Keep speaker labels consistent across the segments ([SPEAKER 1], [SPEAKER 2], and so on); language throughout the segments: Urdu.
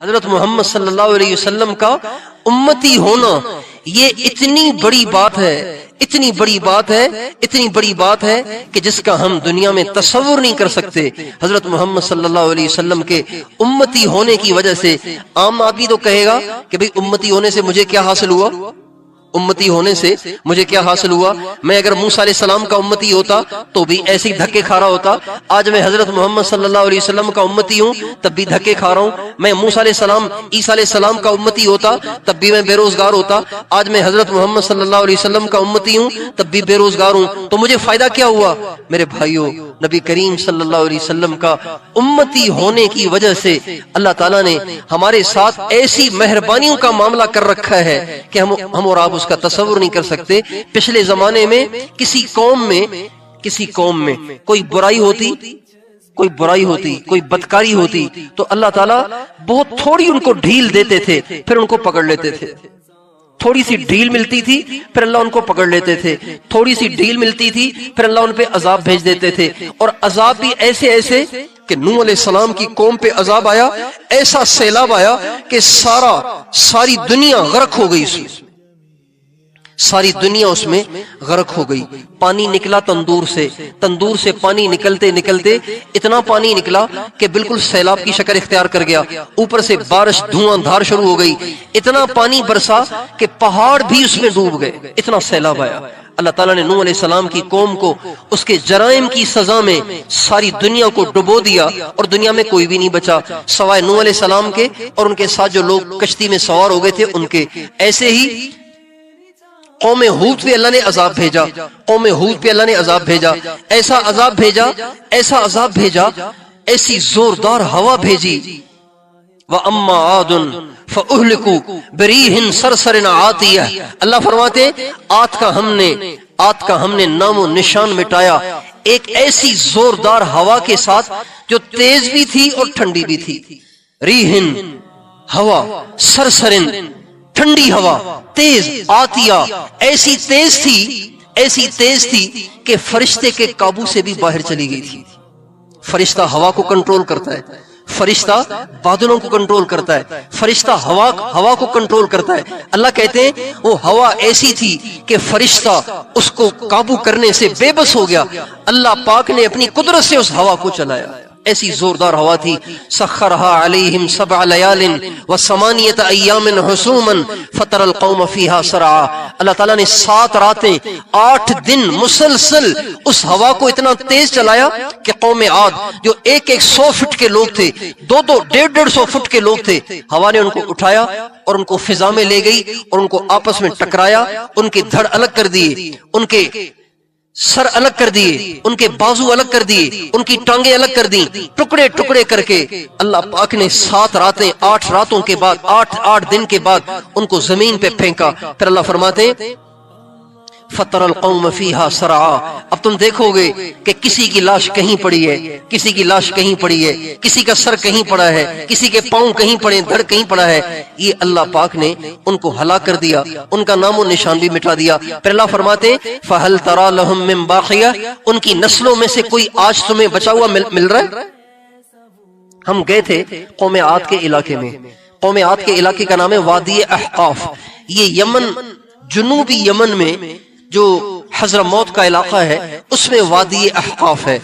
[SPEAKER 1] حضرت محمد صلی اللہ علیہ وسلم کا امتی ہونا یہ اتنی بڑی بات ہے، اتنی بڑی بات ہے، اتنی بڑی بات ہے کہ جس کا ہم دنیا میں تصور نہیں کر سکتے۔ حضرت محمد صلی اللہ علیہ وسلم کے امتی ہونے کی وجہ سے عام آدمی تو کہے گا کہ بھئی امتی ہونے سے مجھے کیا حاصل ہوا، امتی ہونے سے مجھے کیا حاصل ہوا، میں اگر موسیٰ علیہ السلام کا امتی ہوتا تو بھی ایسے ہی دھکے کھا رہا ہوتا، آج میں حضرت محمد صلی اللہ علیہ وسلم کا امتی ہوں تب بھی دھکے کھا رہا ہوں، میں موسیٰ علیہ السلام عیسیٰ علیہ السلام کا امتی ہوتا تب بھی میں بے روزگار ہوتا، آج میں حضرت محمد صلی اللہ علیہ وسلم کا امتی ہوں تب بھی بے روزگار ہوں، تو مجھے فائدہ کیا ہوا؟ میرے بھائیوں، نبی کریم صلی اللہ علیہ وسلم کا امتی ہونے کی وجہ سے اللہ تعالیٰ نے ہمارے ساتھ ایسی مہربانیوں کا معاملہ کر رکھا ہے کہ ہم اور آپ اس کا تصور نہیں کر سکتے۔ پچھلے زمانے میں کسی قوم میں کوئی برائی ہوتی، کوئی بدکاری ہوتی تو اللہ تعالیٰ بہت تھوڑی ان کو ڈھیل دیتے تھے، پھر ان کو پکڑ لیتے تھے۔ تھوڑی سی ڈھیل ملتی تھی پھر اللہ ان کو پکڑ لیتے تھے، تھوڑی سی ڈھیل ملتی تھی پھر اللہ ان پہ عذاب بھیج دیتے تھے، اور عذاب بھی ایسے کہ نوح علیہ السلام کی قوم پہ عذاب آیا، ایسا سیلاب آیا کہ ساری دنیا غرق ہو گئی، ساری دنیا اس میں غرق ہو گئی۔ پانی نکلا تندور سے پانی نکلتے اتنا پانی نکلا کہ بالکل سیلاب کی شکل اختیار کر گیا، اوپر سے بارش دھواں دھار شروع ہو گئی، اتنا پانی برسا کہ پہاڑ بھی اس میں ڈوب گئے، اتنا سیلاب آیا۔ اللہ تعالیٰ نے نوح علیہ السلام کی قوم کو اس کے جرائم کی سزا میں ساری دنیا کو ڈبو دیا، اور دنیا میں کوئی بھی نہیں بچا سوائے نوح علیہ السلام کے اور ان کے ساتھ جو لوگ کشتی میں سوار ہو گئے تھے ان کے۔ ایسے ہی قوم ہود پہ اللہ نے عذاب بھیجا، ایسا عذاب بھیجا، ایسی زوردار ہوا بھیجی۔ وَأَمَّا عَادٌ فَأُهْلِكُوا بِرِيحٍ صَرْصَرٍ عَاتِيَةٍ، اللہ فرماتے آد کا ہم نے نام و نشان مٹایا ایک ایسی زوردار ہوا کے ساتھ جو تیز بھی تھی اور ٹھنڈی بھی تھی۔ ریحن ہوا، سرسرن ٹھنڈی ہوا، تیز، آتیہ ایسی تیز تھی کہ فرشتے کے قابو سے بھی باہر چلی گئی تھی۔ فرشتہ ہوا کو کنٹرول کرتا ہے، فرشتہ بادلوں کو کنٹرول کرتا ہے، فرشتہ ہوا کو کنٹرول کرتا ہے۔ اللہ کہتے ہیں وہ ہوا ایسی تھی کہ فرشتہ اس کو قابو کرنے سے بے بس ہو گیا، اللہ پاک نے اپنی قدرت سے اس ہوا کو چلایا، ایسی زوردار ہوا تھی۔ سخرها علیہم 7 لیال و8 ایام حسوما فترى القوم فیہا سرعا، اللہ تعالیٰ نے 7 راتیں 8 دن مسلسل اس ہوا کو اتنا تیز چلایا کہ قوم عاد جو 100 فٹ کے لوگ تھے، 150 فٹ کے لوگ تھے، ہوا نے ان کو اٹھایا اور ان کو فضا میں لے گئی اور ان کو آپس میں ٹکرایا، ان کے دھڑ الگ کر دیے، ان کے سر الگ کر دیے، ان کے بازو الگ کر دیے، ان کی ٹانگیں الگ کر دیں، ٹکڑے کر کے اللہ پاک نے 7 راتیں 8 راتوں کے بعد 8 دن کے بعد ان کو زمین پہ پھینکا۔ پھر اللہ فرماتے فَتَرَ الْقَوْمَ فِيهَا سَرْعَا، اب تم دیکھو گے کہ کسی کی لاش کہیں پڑی ہے، کسی کی لاش کہیں پڑی ہے، کسی کا سر کہیں پڑا ہے، کسی کے پاؤں کہیں پڑے، دھڑ کہیں پڑا ہے۔ یہ اللہ پاک نے ان کو ہلاک کر دیا، ان کا نام و نشان بھی مٹا دیا۔ پھر اللہ فرماتے فَهَلْ تَرَى لَهُم مِّن بَاقِيَةٍ، ان کی نسلوں میں سے کوئی آج تمہیں بچا ہوا مل رہا ہے؟ ہم گئے تھے قوم عاد کے علاقے میں، قوم عاد کے علاقے کا نام ہے وادی احقاف، یہ یمن، جنوبی یمن میں جو حضرموت کا علاقہ ہے اس میں وادی احقاف ہے،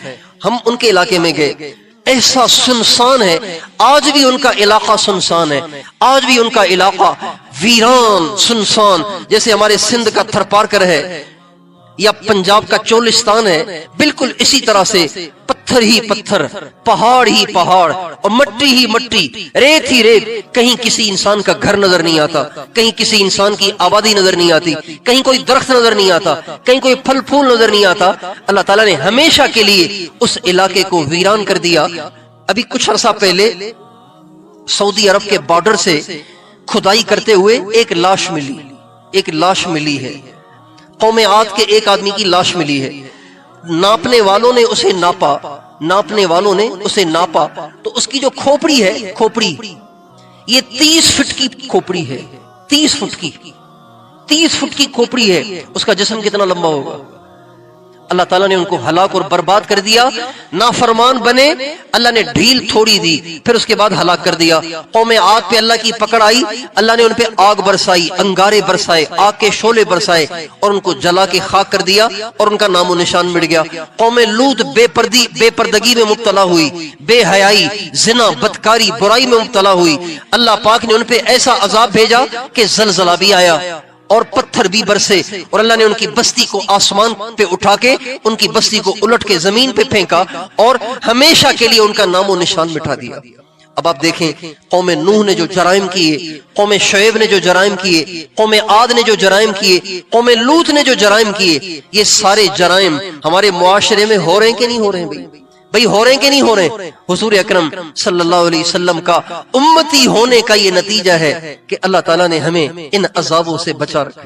[SPEAKER 1] ہم ان کے علاقے میں گئے، ایسا سنسان ہے، آج بھی ان کا علاقہ سنسان ہے، آج بھی ان کا علاقہ ویران سنسان، جیسے ہمارے سندھ کا تھرپارکر ہے یا پنجاب کا چولستان ہے، بالکل اسی طرح سے پتھر ہی پتھر، پہاڑ ہی پہاڑ، اور مٹی ہی مٹی، ریت ہی ریت، کہیں کسی انسان کا گھر نظر نہیں آتا، کہیں کسی انسان کی آبادی نظر نہیں آتی، کہیں کوئی درخت نظر نہیں آتا، کہیں کوئی پھل پھول نظر نہیں آتا۔ اللہ تعالیٰ نے ہمیشہ کے لیے اس علاقے کو ویران کر دیا۔ ابھی کچھ عرصہ پہلے سعودی عرب کے بارڈر سے کھدائی کرتے ہوئے ایک لاش ملی ہے، قوم عاد کے ایک آدمی کی لاش ملی ہے، ناپنے والوں نے اسے ناپا تو اس کی جو کھوپڑی ہے، یہ 30 فٹ کی کھوپڑی ہے، 30 فٹ کی کھوپڑی ہے، اس کا جسم کتنا لمبا ہوگا؟ اللہ تعالیٰ نے ان کو ہلاک اور برباد کر دیا. نافرمان بنے, اللہ نے ڈھیل تھوڑی دی, پھر اس کے بعد ہلاک کر دیا. قوم عاد پہ اللہ کی پکڑ آئی, اللہ نے ان پہ آگ برسائی, انگارے برسائے, آگ کے شعلے برسائے اور ان کو جلا کے خاک کر دیا اور ان کا نام و نشان مٹ گیا. قوم لوط بے پردگی میں مبتلا ہوئی, بے حیائی, زنا, بدکاری, برائی میں مبتلا ہوئی. اللہ پاک نے ان پہ ایسا عذاب بھیجا کہ زلزلہ بھی آیا اور پتھر بھی برسے, اور اللہ نے ان کی بستی کو آسمان پہ اٹھا کے ان کی بستی کو الٹ کے زمین پہ پھینکا اور ہمیشہ کے لیے ان کا نام و نشان مٹا دیا. اب آپ دیکھیں قوم نوح نے جو جرائم کیے, قوم شعیب نے جو جرائم کیے, قوم عاد نے جو جرائم کیے, قوم لوط نے جو جرائم کیے, یہ سارے جرائم ہمارے معاشرے میں ہو رہے ہیں کہ نہیں ہو رہے ہیں؟ بھئی ہو رہے ہیں کہ نہیں ہو رہے ہیں؟ حضور اکرم صلی اللہ علیہ وسلم کا امتی ہونے کا یہ نتیجہ ہے کہ اللہ تعالیٰ نے ہمیں ان عذابوں سے بچا رکھا.